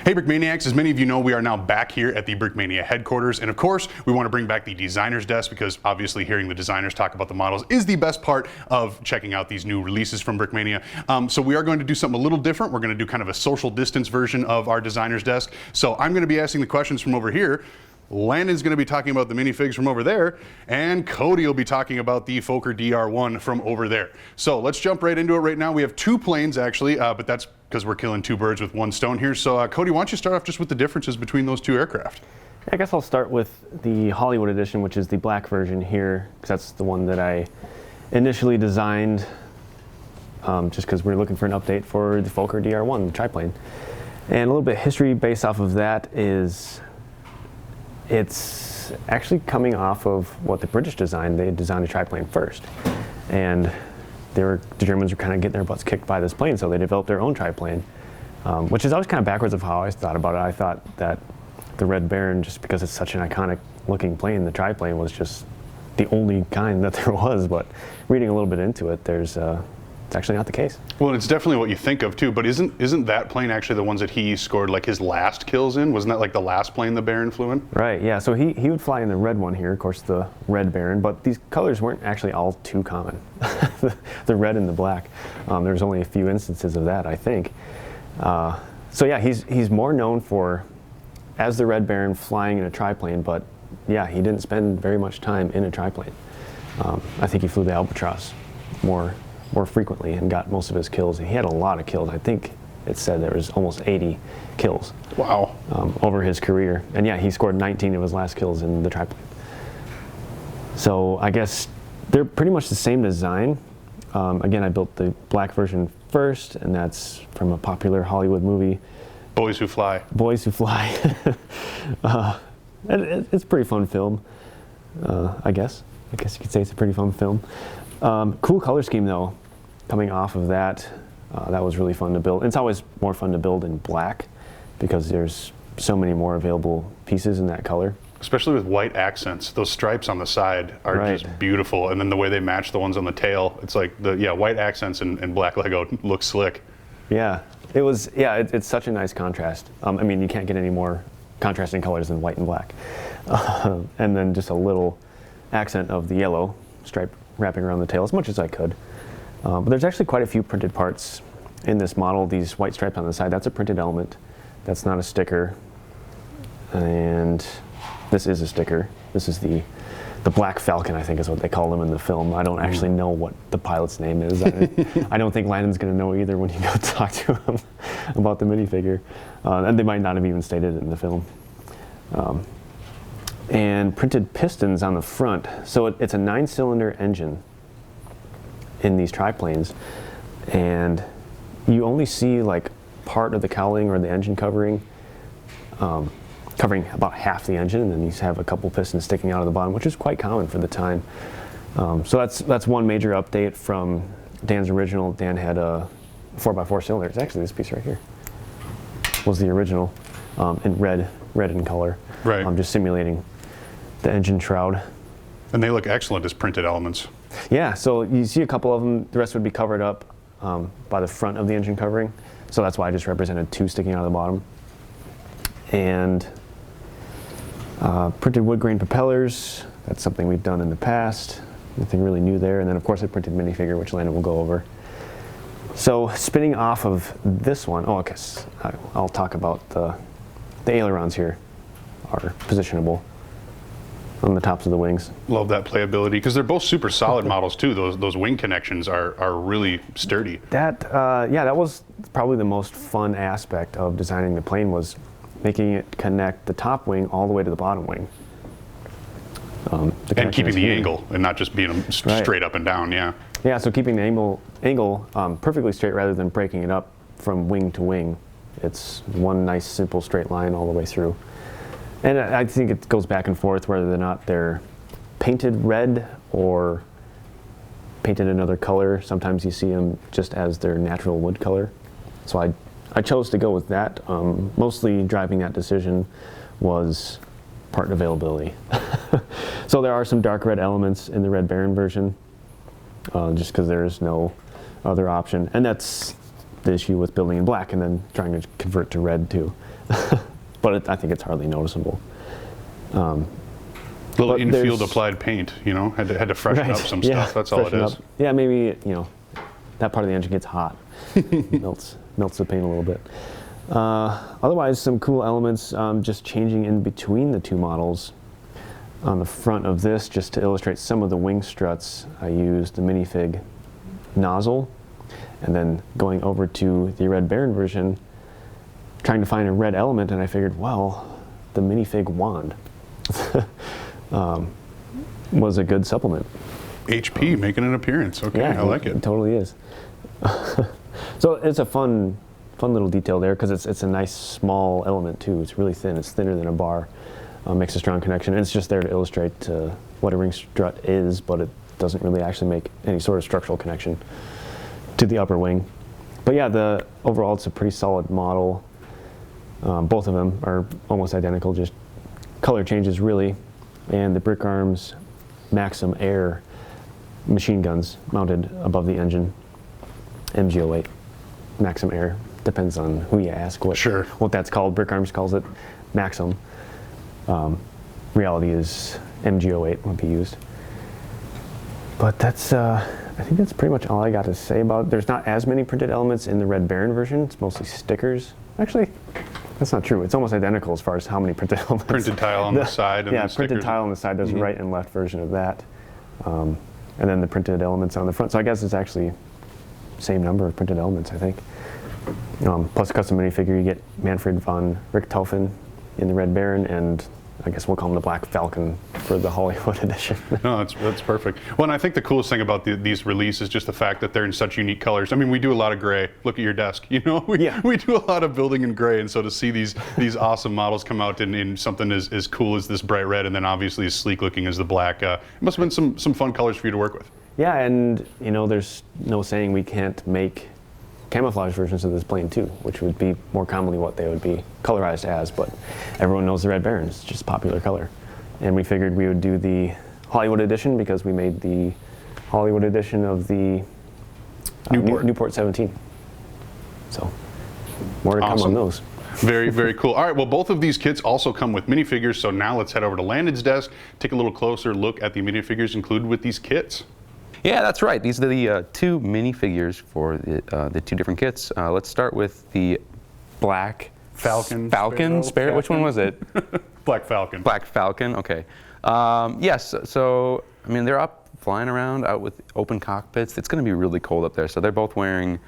Hey Brickmaniacs, as many of you know, we are now back here at the Brickmania headquarters, and of course, we want to bring back the designer's desk because obviously hearing the designers talk about the models is the best part of checking out these new releases from Brickmania. So we are going to do something a little different. We're going to do kind of a social distance version of our designer's desk. So I'm going to be asking the questions from over here. Landon's going to be talking about the minifigs from over there, and Cody will be talking about the Fokker DR1 from over there. So let's jump right into it right now. We have two planes actually, but that's because we're killing two birds with one stone here. So Cody, why don't you start off just with the differences between those two aircraft? I guess I'll start with the Hollywood edition, which is the black version here, because that's the one that I initially designed just because we're looking for an update for the Fokker DR1, the triplane. And a little bit of history based off of that is it's actually coming off of what the British designed. They designed a triplane first, and the Germans were kind of getting their butts kicked by this plane, so they developed their own triplane, which is always kind of backwards of how I thought about it. I thought that the Red Baron, just because it's such an iconic looking plane, the triplane was just the only kind that there was, but reading a little bit into it, it's actually not the case. Well, it's definitely what you think of too, but isn't that plane actually the ones that he scored like his last kills in? Wasn't that like the last plane the Baron flew in? Right, yeah, so he would fly in the red one here, of course the Red Baron, but these colors weren't actually all too common. The red and the black. There's only a few instances of that, I think. So yeah, he's more known for, as the Red Baron, flying in a triplane, but yeah, he didn't spend very much time in a triplane. I think he flew the Albatross more frequently and got most of his kills. He had a lot of kills. I think it said there was almost 80 kills. Wow. Over his career. And yeah, he scored 19 of his last kills in the triplane. So I guess they're pretty much the same design. Again, I built the black version first, and that's from a popular Hollywood movie. Boys Who Fly. Boys Who Fly. It's a pretty fun film, I guess. I guess you could say it's a pretty fun film. Cool color scheme though, coming off of that. That was really fun to build. It's always more fun to build in black because there's so many more available pieces in that color. Especially with white accents. Those stripes on the side are just beautiful. And then the way they match the ones on the tail, it's like white accents and black Lego looks slick. Yeah, it's such a nice contrast. I mean, you can't get any more contrasting colors than white and black. And then just a little accent of the yellow stripe wrapping around the tail as much as I could. But there's actually quite a few printed parts in this model. These white stripes on the side, that's a printed element. That's not a sticker. And this is a sticker. This is the Black Falcon, I think is what they call them in the film. I don't actually know what the pilot's name is. I don't think Landon's going to know either when you go talk to him about the minifigure. And they might not have even stated it in the film. And printed pistons on the front. So it's a 9-cylinder engine in these triplanes, and you only see like part of the cowling or the engine covering, covering about half the engine, and then you have a couple pistons sticking out of the bottom, which is quite common for the time. So that's one major update from Dan's original. Dan had a 4x4 cylinder. It's actually this piece right here was the original, in red in color. Right. Just simulating the engine shroud. And they look excellent as printed elements. Yeah, so you see a couple of them. The rest would be covered up by the front of the engine covering. So that's why I just represented two sticking out of the bottom. And printed wood grain propellers. That's something we've done in the past. Nothing really new there. And then of course I printed minifigure, which Landon will go over. So spinning off of this one, okay, I'll talk about the ailerons here are positionable on the tops of the wings. Love that playability because they're both super solid models too. Those wing connections are really sturdy. That was probably the most fun aspect of designing the plane, was making it connect the top wing all the way to the bottom wing. And keeping the angle and not just being straight up and down, yeah. Yeah, so keeping the angle perfectly straight rather than breaking it up from wing to wing. It's one nice simple straight line all the way through. And I think it goes back and forth whether or not they're painted red or painted another color. Sometimes you see them just as their natural wood color. So I chose to go with that. Mostly driving that decision was part availability. So there are some dark red elements in the Red Baron version, just because there is no other option. And that's the issue with building in black and then trying to convert to red too. but I think it's hardly noticeable. Little but in-field applied paint, you know, had to freshen up some stuff. That's all it is. Yeah, maybe, you know, that part of the engine gets hot, melts the paint a little bit. Otherwise, some cool elements, just changing in between the two models. On the front of this, just to illustrate some of the wing struts, I used the minifig nozzle, and then going over to the Red Baron version, trying to find a red element, and I figured, well, the minifig wand was a good supplement. HP making an appearance. Okay, yeah, I like it. It totally is. So it's a fun little detail there, because it's a nice small element too. It's really thin. It's thinner than a bar. Makes a strong connection. And it's just there to illustrate what a ring strut is, but it doesn't really actually make any sort of structural connection to the upper wing. But yeah, overall it's a pretty solid model. Both of them are almost identical, just color changes really. And the Brick Arms Maxim Air machine guns mounted above the engine. MG08, Maxim Air. Depends on who you ask what that's called. Brick Arms calls it Maxim. Reality is MG08 would be used. But that's, I think that's pretty much all I got to say about it. There's not as many printed elements in the Red Baron version. It's mostly stickers. Actually, that's not true. It's almost identical as far as how many printed elements. Printed tile on the side. And yeah, the printed tile on the side. There's a right and left version of that. And then the printed elements on the front. So I guess it's actually same number of printed elements, I think. Plus custom minifigure, you get Manfred von Richthofen in the Red Baron, and I guess we'll call him the Black Falcon for the Hollywood edition. No, that's perfect. Well, and I think the coolest thing about these releases is just the fact that they're in such unique colors. I mean, we do a lot of gray. Look at your desk. You know, we do a lot of building in gray, and so to see these awesome models come out in something as cool as this bright red, and then obviously as sleek looking as the black, it must have been some fun colors for you to work with. Yeah, and you know, there's no saying we can't make camouflage versions of this plane too, which would be more commonly what they would be colorized as, but everyone knows the Red Baron. It's just a popular color. And we figured we would do the Hollywood edition because we made the Hollywood edition of the Newport 17. So more to come on those. Very, very cool. All right, well, both of these kits also come with minifigures, so now let's head over to Landon's desk, take a little closer look at the minifigures included with these kits. Yeah, that's right. These are the two minifigures for the two different kits. Let's start with the Black Falcon. Sparrow. Which one was it? Black Falcon. Black Falcon. Okay. Yes. So I mean, they're up flying around out with open cockpits. It's going to be really cold up there. So they're both wearing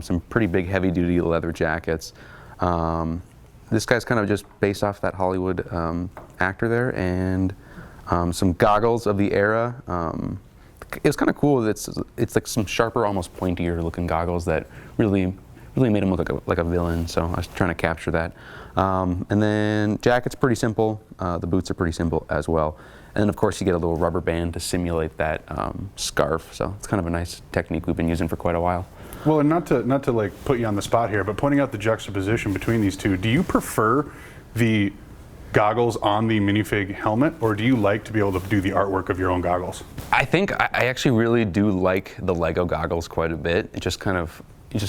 some pretty big, heavy-duty leather jackets. This guy's kind of just based off that Hollywood actor there, and some goggles of the era. It was kind of cool that it's like some sharper, almost pointier looking goggles that really made him look like a villain. So I was trying to capture that. And then jacket's pretty simple. The boots are pretty simple as well. And then of course you get a little rubber band to simulate that scarf. So it's kind of a nice technique we've been using for quite a while. Well, and not to like put you on the spot here, but pointing out the juxtaposition between these two, do you prefer the goggles on the minifig helmet, or do you like to be able to do the artwork of your own goggles? I think I actually really do like the Lego goggles quite a bit. It just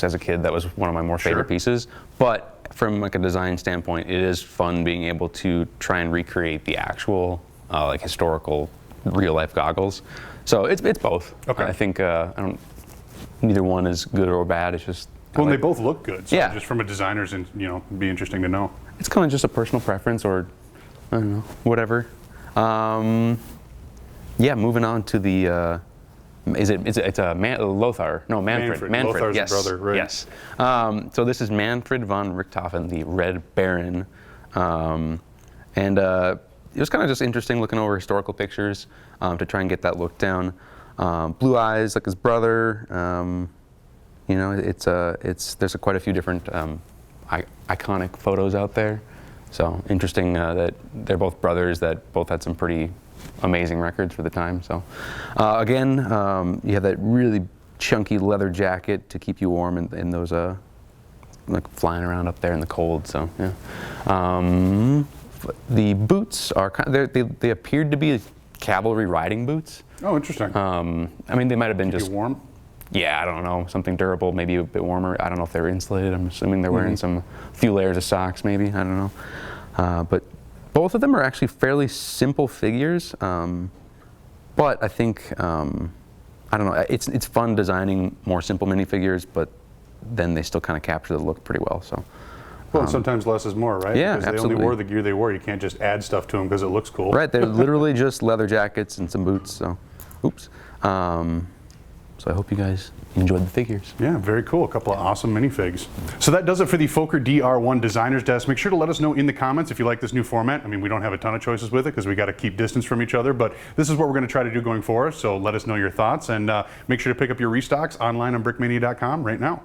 as a kid, that was one of my more favorite pieces. But from like a design standpoint, it is fun being able to try and recreate the actual like historical real life goggles. So it's both. Okay. I think neither one is good or bad. It's just well, they both look good. So yeah. Just from a designer's, and it'd be interesting to know. It's kind of just a personal preference, or I don't know, whatever. Yeah, moving on to the. It's a Lothar? No, Manfred. Lothar's yes. brother, right? Yes. So this is Manfred von Richthofen, the Red Baron, and it was kind of just interesting looking over historical pictures to try and get that look down. Blue eyes like his brother. There's quite a few different iconic photos out there. So interesting that they're both brothers that both had some pretty amazing records for the time. So again, you have that really chunky leather jacket to keep you warm in those like flying around up there in the cold. So yeah. The boots are they appeared to be cavalry riding boots. Oh, interesting. I mean, they might have been Keep just you warm. Yeah, I don't know, something durable, maybe a bit warmer. I don't know if they're insulated. I'm assuming they're wearing some few layers of socks, maybe. I don't know. But both of them are actually fairly simple figures. But I think, I don't know, it's fun designing more simple minifigures, but then they still kind of capture the look pretty well. So. Well, sometimes less is more, right? Yeah, because they absolutely. only wore the gear they wore. You can't just add stuff to them because it looks cool. Right, they're literally just leather jackets and some boots. So, oops. So I hope you guys enjoyed the figures. Yeah, very cool. A couple of awesome minifigs. So that does it for the Fokker DR1 Designer's Desk. Make sure to let us know in the comments if you like this new format. I mean, we don't have a ton of choices with it because we got to keep distance from each other, but this is what we're going to try to do going forward. So let us know your thoughts, and make sure to pick up your restocks online on brickmania.com right now.